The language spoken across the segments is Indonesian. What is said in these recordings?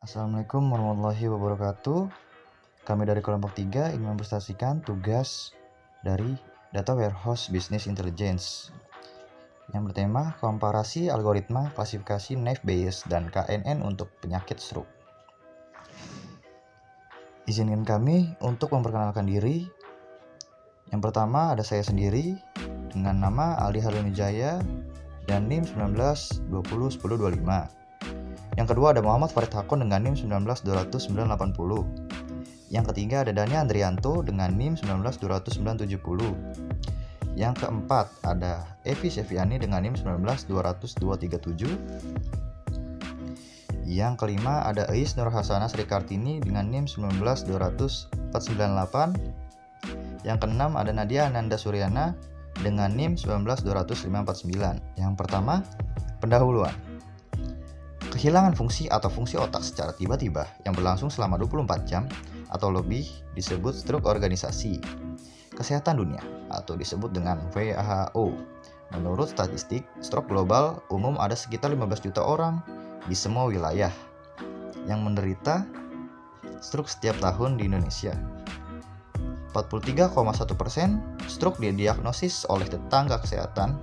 Assalamualaikum warahmatullahi wabarakatuh. Kami dari kelompok 3 ingin mempresentasikan tugas dari Data Warehouse Business Intelligence yang bertema komparasi algoritma klasifikasi Naive Bayes dan KNN untuk penyakit stroke. Izinkan kami untuk memperkenalkan diri. Yang pertama ada saya sendiri dengan nama Aldi Harunijaya dan NIM 19201025. Yang kedua ada Muhammad Farid Hakon dengan NIM 1920980. Yang ketiga ada Dani Andrianto dengan NIM 1920970. Yang keempat ada Evi Seviani dengan NIM 1920237. Yang kelima ada Eis Nur Hasanah Sri Kartini dengan NIM 1920498. Yang keenam ada Nadia Ananda Suryana dengan NIM 1920549. Yang pertama, pendahuluan. Kehilangan fungsi atau fungsi otak secara tiba-tiba yang berlangsung selama 24 jam atau lebih disebut stroke organisasi kesehatan dunia atau disebut dengan WHO. Menurut statistik, stroke global umum ada sekitar 15 juta orang di semua wilayah yang menderita stroke setiap tahun di Indonesia. 43,1% stroke didiagnosis oleh tetangga kesehatan.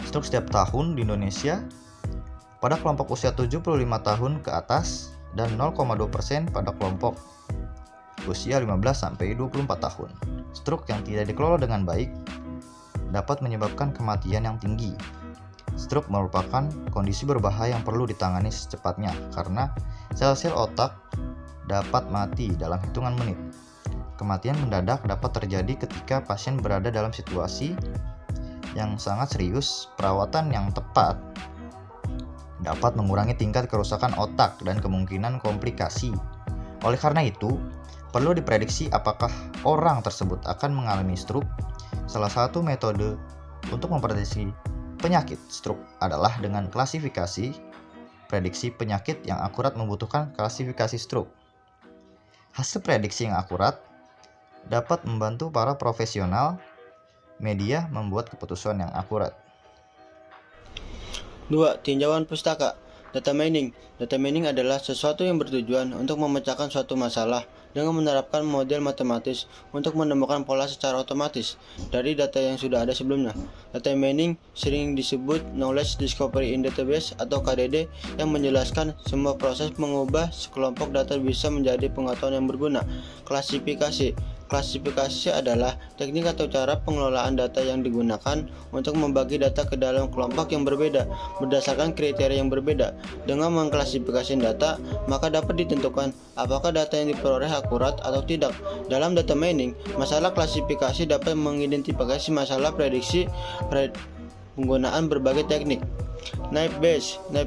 Stroke setiap tahun di Indonesia pada kelompok usia 75 tahun ke atas dan 0,2% pada kelompok usia 15-24 tahun. Stroke yang tidak dikelola dengan baik dapat menyebabkan kematian yang tinggi. Stroke merupakan kondisi berbahaya yang perlu ditangani secepatnya karena sel-sel otak dapat mati dalam hitungan menit. Kematian mendadak dapat terjadi ketika pasien berada dalam situasi yang sangat serius. Perawatan yang tepat dapat mengurangi tingkat kerusakan otak dan kemungkinan komplikasi. Oleh karena itu, perlu diprediksi apakah orang tersebut akan mengalami stroke. Salah satu metode untuk memprediksi penyakit stroke adalah dengan klasifikasi. Prediksi penyakit yang akurat membutuhkan klasifikasi stroke. Hasil prediksi yang akurat dapat membantu para profesional media membuat keputusan yang akurat. 2. Tinjauan pustaka. Data mining. Data mining adalah sesuatu yang bertujuan untuk memecahkan suatu masalah dengan menerapkan model matematis untuk menemukan pola secara otomatis dari data yang sudah ada sebelumnya. Data mining sering disebut Knowledge Discovery in Database atau KDD, yang menjelaskan semua proses mengubah sekelompok data bisa menjadi pengetahuan yang berguna. Klasifikasi. Klasifikasi adalah teknik atau cara pengelolaan data yang digunakan untuk membagi data ke dalam kelompok yang berbeda berdasarkan kriteria yang berbeda. Dengan mengklasifikasi data, maka dapat ditentukan apakah data yang diperoleh akurat atau tidak. Dalam data mining, masalah klasifikasi dapat mengidentifikasi masalah prediksi penggunaan berbagai teknik. Naive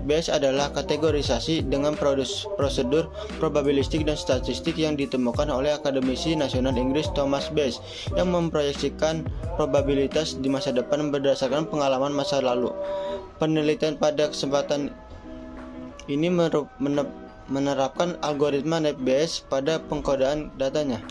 Bayes adalah kategorisasi dengan prosedur probabilistik dan statistik yang ditemukan oleh akademisi nasional Inggris Thomas Bayes yang memproyeksikan probabilitas di masa depan berdasarkan pengalaman masa lalu. Penelitian pada kesempatan ini menerapkan algoritma Naive Bayes pada pengkodaan datanya.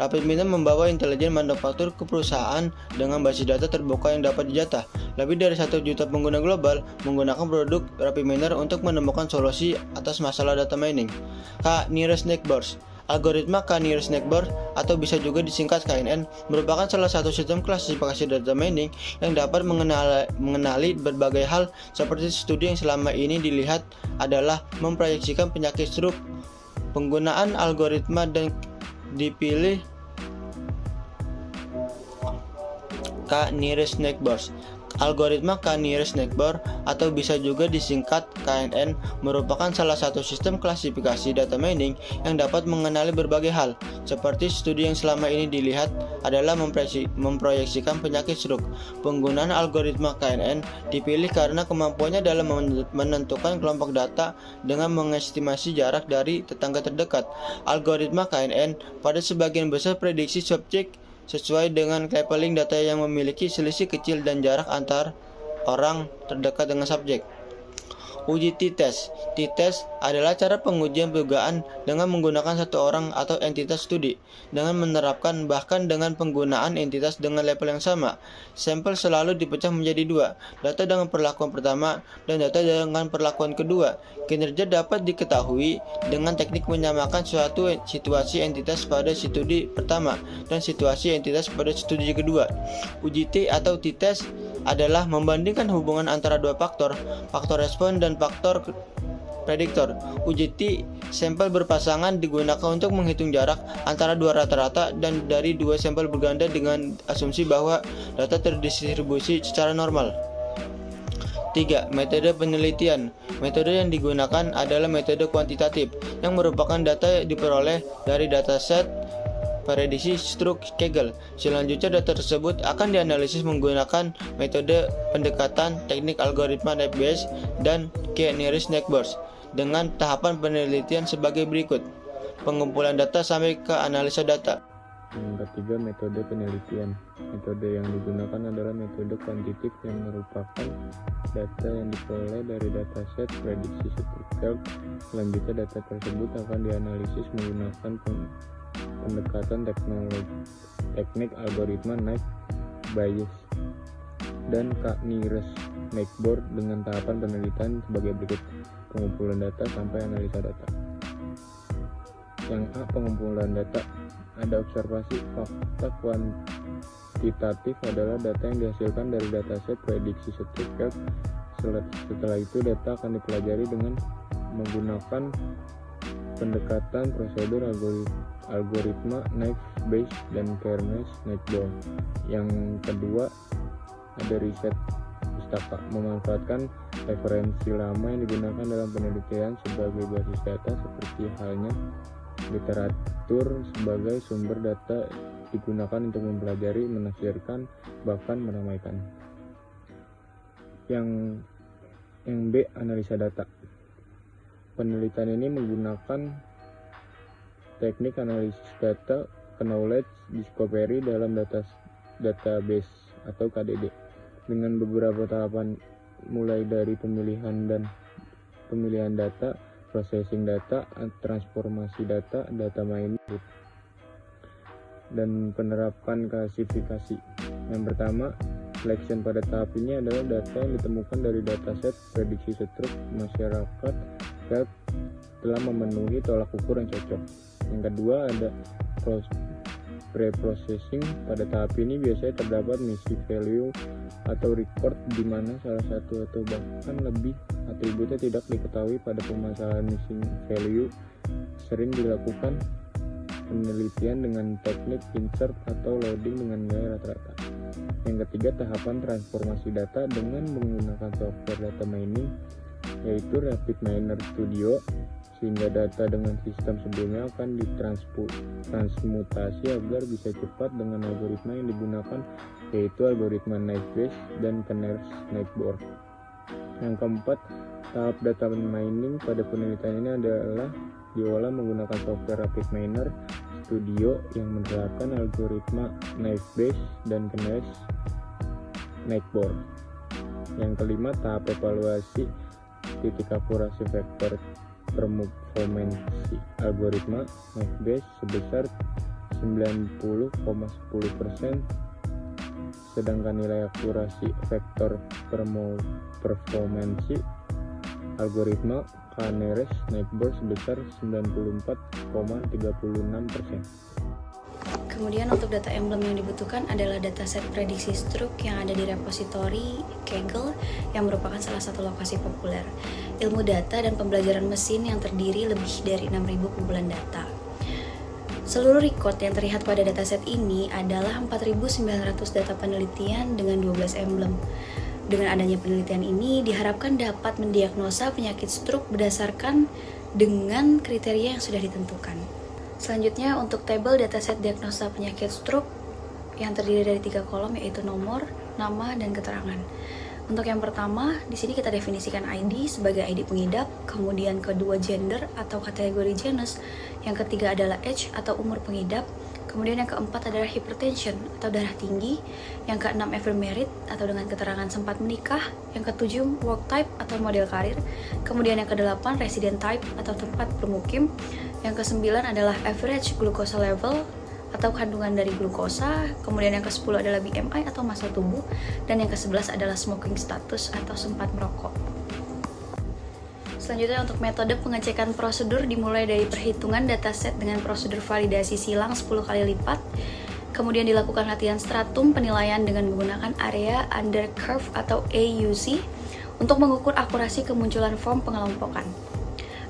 Rapid Miner membawa intelijen manufaktur ke perusahaan dengan basis data terbuka yang dapat dijatah. Lebih dari 1 juta pengguna global menggunakan produk RapidMiner untuk menemukan solusi atas masalah data mining. K-Nearest Neighbors. Algoritma K-Nearest Neighbor atau bisa juga disingkat KNN merupakan salah satu sistem klasifikasi data mining yang dapat mengenali berbagai hal. Seperti studi yang selama ini dilihat adalah memproyeksikan penyakit stroke. Penggunaan algoritma dan dipilih K-Nearest Neighbors. Algoritma K-Nearest Neighbor atau bisa juga disingkat KNN merupakan salah satu sistem klasifikasi data mining yang dapat mengenali berbagai hal. Seperti studi yang selama ini dilihat adalah memproyeksikan penyakit stroke. Penggunaan algoritma KNN dipilih karena kemampuannya dalam menentukan kelompok data dengan mengestimasi jarak dari tetangga terdekat. Algoritma KNN pada sebagian besar prediksi subjek sesuai dengan labeling data yang memiliki selisih kecil dan jarak antar orang terdekat dengan subjek. Uji t-test. T-test adalah cara pengujian dugaan dengan menggunakan satu orang atau entitas studi dengan menerapkan bahkan dengan penggunaan entitas dengan level yang sama. Sampel selalu dipecah menjadi dua, data dengan perlakuan pertama dan data dengan perlakuan kedua. Kinerja dapat diketahui dengan teknik menyamakan suatu situasi entitas pada studi pertama dan situasi entitas pada studi kedua. Uji T atau t-test adalah membandingkan hubungan antara dua faktor respon dan faktor prediktor. Uji T sampel berpasangan digunakan untuk menghitung jarak antara dua rata-rata dan dari dua sampel berganda dengan asumsi bahwa data terdistribusi secara normal. 3. Metode penelitian. Metode yang digunakan adalah metode kuantitatif yang merupakan data diperoleh dari dataset prediksi struk Kegel. Selanjutnya data tersebut akan dianalisis menggunakan metode pendekatan teknik algoritma Naive-Bayes dan K-nearest neighbors dengan tahapan penelitian sebagai berikut. Pengumpulan data sampai ke analisa data. Yang ketiga, metode penelitian. Metode yang digunakan adalah metode kuantitatif yang merupakan data yang diperoleh dari dataset prediksi struk Kegel. Selanjutnya data tersebut akan dianalisis menggunakan pendekatan teknik algoritma Naive-Bayes dan K-nearest neighbors dengan tahapan penelitian sebagai berikut. Pengumpulan data sampai analisa data. Yang A. Pengumpulan data. Ada observasi. Fakta kuantitatif adalah data yang dihasilkan dari dataset prediksi struk Kegel. Setelah itu data akan dipelajari dengan menggunakan pendekatan prosedur algoritma Naive-Bayes dan K-nearest neighbors. Yang kedua, ada riset pustaka, memanfaatkan referensi lama yang digunakan dalam penelitian sebagai basis data, seperti halnya literatur sebagai sumber data digunakan untuk mempelajari, menafsirkan, bahkan meramaikan. Yang B. Analisa data. Penelitian ini menggunakan teknik analisis data knowledge discovery dalam database atau KDD dengan beberapa tahapan, mulai dari pemilihan data, processing data, transformasi data, data mining, dan penerapan klasifikasi. Yang pertama, selection. Pada tahap ini adalah data yang ditemukan dari dataset prediksi struk masyarakat telah memenuhi tolak ukur yang cocok. Yang kedua, ada pre-processing. Pada tahap ini biasanya terdapat missing value atau record di mana salah satu atau bahkan lebih atributnya tidak diketahui. Pada permasalahan missing value sering dilakukan penelitian dengan teknik insert atau loading dengan nilai rata-rata. Yang ketiga, tahapan transformasi data dengan menggunakan software data mining, yaitu Rapid Miner Studio, sehingga data dengan sistem sebelumnya akan ditransmutasi agar bisa cepat dengan algoritma yang digunakan, yaitu algoritma Naive-Bayes dan K-nearest neighbors. Yang keempat, tahap data mining pada penelitian ini adalah diolah menggunakan software Rapid Miner Studio yang menerapkan algoritma Naive-Bayes dan K-nearest neighbors. Yang kelima, tahap evaluasi titik akurasi vektor performance algoritma Naive-Bayes sebesar 90,10%, sedangkan nilai akurasi vektor performance algoritma K-nearest neighbors sebesar 94,36%. Kemudian untuk data emblem yang dibutuhkan adalah dataset prediksi struk yang ada di repositori Kaggle yang merupakan salah satu lokasi populer ilmu data dan pembelajaran mesin yang terdiri lebih dari 6.000 kumpulan data. Seluruh record yang terlihat pada dataset ini adalah 4.900 data penelitian dengan 12 emblem. Dengan adanya penelitian ini diharapkan dapat mendiagnosa penyakit struk berdasarkan dengan kriteria yang sudah ditentukan. Selanjutnya untuk tabel dataset diagnosa penyakit struk yang terdiri dari 3 kolom, yaitu nomor, nama, dan keterangan. Untuk yang pertama, di sini kita definisikan ID sebagai ID pengidap, kemudian kedua gender atau kategori genus, yang ketiga adalah age atau umur pengidap, Kemudian yang keempat adalah hypertension atau darah tinggi. Yang keenam ephemerate atau dengan keterangan sempat menikah. Yang ketujuh work type atau model karir. Kemudian yang kedelapan resident type atau tempat bermukim. Yang kesembilan adalah average glucose level atau kandungan dari glukosa. Kemudian yang ke-10 adalah BMI atau massa tubuh. Dan yang ke-11 adalah smoking status atau sempat merokok. Selanjutnya untuk metode pengecekan prosedur dimulai dari perhitungan dataset dengan prosedur validasi silang 10 kali lipat. Kemudian dilakukan latihan stratum penilaian dengan menggunakan area under curve atau AUC untuk mengukur akurasi kemunculan form pengelompokan.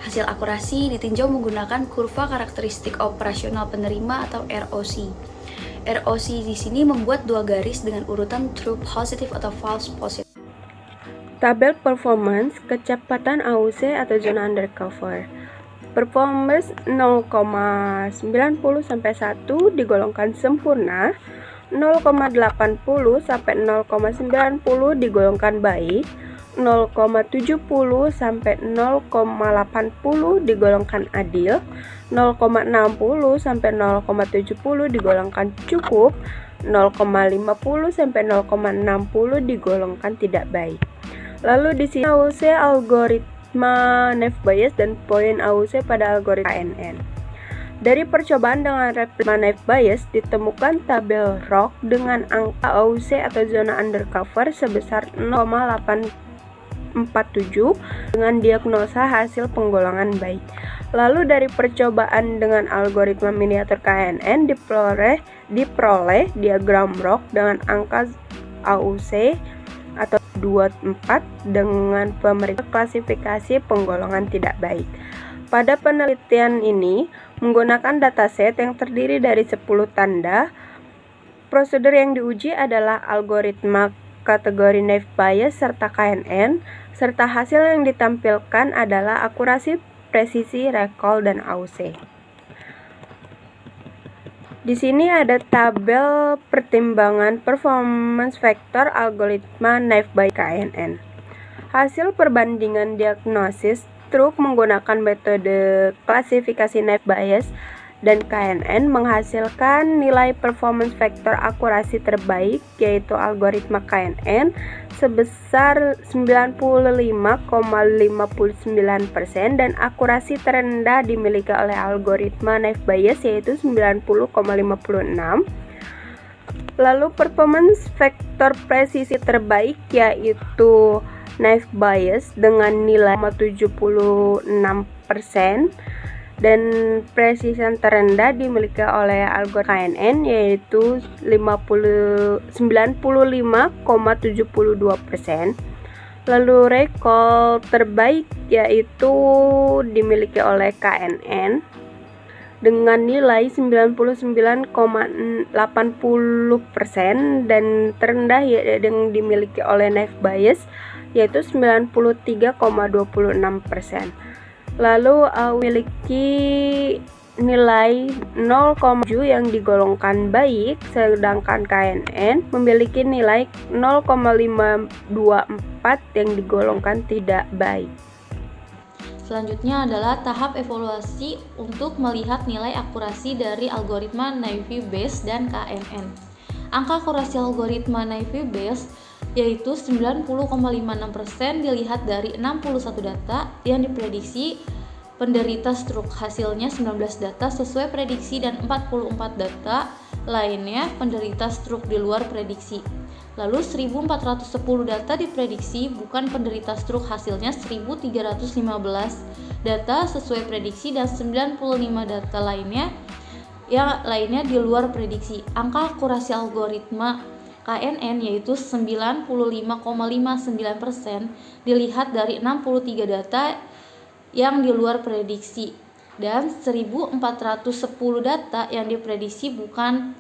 Hasil akurasi ditinjau menggunakan kurva karakteristik operasional penerima atau ROC. ROC di sini membuat dua garis dengan urutan true positive atau false positive. Tabel performance kecepatan AUC atau zona undercover. Performance 0,90 sampai 1 digolongkan sempurna, 0,80 sampai 0,90 digolongkan baik, 0,70 sampai 0,80 digolongkan adil, 0,60 sampai 0,70 digolongkan cukup, 0,50 sampai 0,60 digolongkan tidak baik. Lalu di sini AUC algoritma Naive Bayes dan poin AUC pada algoritma KNN. Dari percobaan dengan replika Naive Bayes ditemukan tabel ROC dengan angka AUC atau zona undercover sebesar 0,847 dengan diagnosa hasil penggolongan baik. Lalu dari percobaan dengan algoritma miniatur KNN diperoleh diagram ROC dengan angka AUC atau 24 dengan pemeriksaan klasifikasi penggolongan tidak baik. Pada penelitian ini menggunakan dataset yang terdiri dari 10 tanda. Prosedur yang diuji adalah algoritma kategori Naive Bayes serta KNN, serta hasil yang ditampilkan adalah akurasi, presisi, recall, dan AUC. Di sini ada tabel pertimbangan performance factor algoritma Naive Bayes KNN. Hasil perbandingan diagnosis stroke menggunakan metode klasifikasi Naive Bayes dan KNN menghasilkan nilai performance factor akurasi terbaik yaitu algoritma KNN sebesar 95,59% dan akurasi terendah dimiliki oleh algoritma Naive Bayes yaitu 90,56%. Lalu performance factor presisi terbaik yaitu Naive Bayes dengan nilai 76% dan precision terendah dimiliki oleh algoritma KNN yaitu 95,72%. Lalu recall terbaik yaitu dimiliki oleh KNN dengan nilai 99,80% dan terendah yang dimiliki oleh Naive Bayes yaitu 93,26%. Lalu memiliki nilai 0,7 yang digolongkan baik, sedangkan KNN memiliki nilai 0,524 yang digolongkan tidak baik. Selanjutnya adalah tahap evaluasi untuk melihat nilai akurasi dari algoritma Naive Bayes dan KNN. Angka akurasi algoritma Naive Bayes yaitu 90,56% dilihat dari 61 data yang diprediksi penderita stroke. Hasilnya 19 data sesuai prediksi dan 44 data lainnya penderita stroke di luar prediksi. Lalu 1410 data diprediksi bukan penderita stroke, hasilnya 1315 data sesuai prediksi dan 95 data lainnya di luar prediksi. Angka akurasi algoritma KNN yaitu 95,59% dilihat dari 63 data yang di luar prediksi dan 1410 data yang diprediksi bukan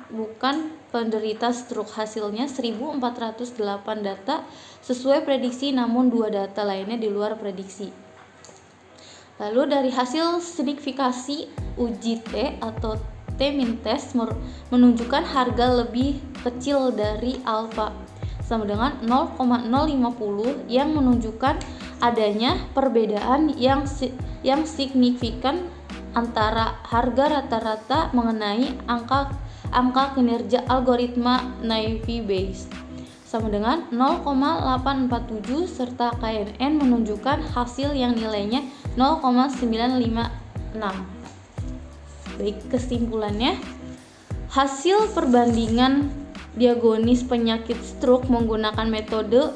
penderita stroke. Hasilnya 1408 data sesuai prediksi namun 2 data lainnya di luar prediksi. Lalu dari hasil signifikasi uji T atau T-min test menunjukkan harga lebih kecil dari alfa sama dengan 0,050 yang menunjukkan adanya perbedaan yang signifikan antara harga rata-rata mengenai angka angka kinerja algoritma Naive Bayes sama dengan 0,847 serta KNN menunjukkan hasil yang nilainya 0,956. Baik, kesimpulannya, hasil perbandingan diagonis penyakit stroke menggunakan metode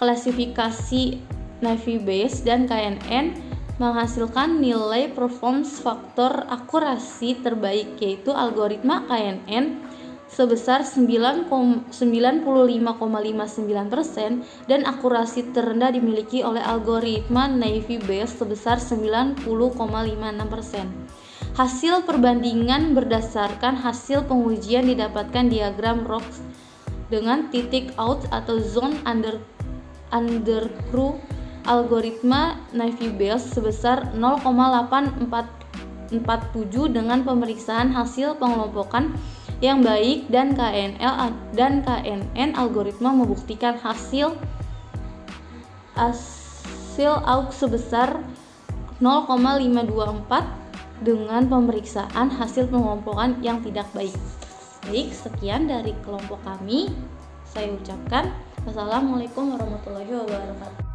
klasifikasi Naive Bayes dan KNN menghasilkan nilai performance faktor akurasi terbaik, yaitu algoritma KNN sebesar 95,59% dan akurasi terendah dimiliki oleh algoritma Naive Bayes sebesar 90,56%. Hasil perbandingan berdasarkan hasil pengujian didapatkan diagram Rocks dengan titik out atau zone underground algoritma Naive Bayes sebesar 0,847 dengan pemeriksaan hasil pengelompokan yang baik dan KNL dan KNN algoritma membuktikan hasil AUX sebesar 0,524 dengan pemeriksaan hasil pengelompokan yang tidak baik. Baik, sekian dari kelompok kami. Saya ucapkan wassalamualaikum warahmatullahi wabarakatuh.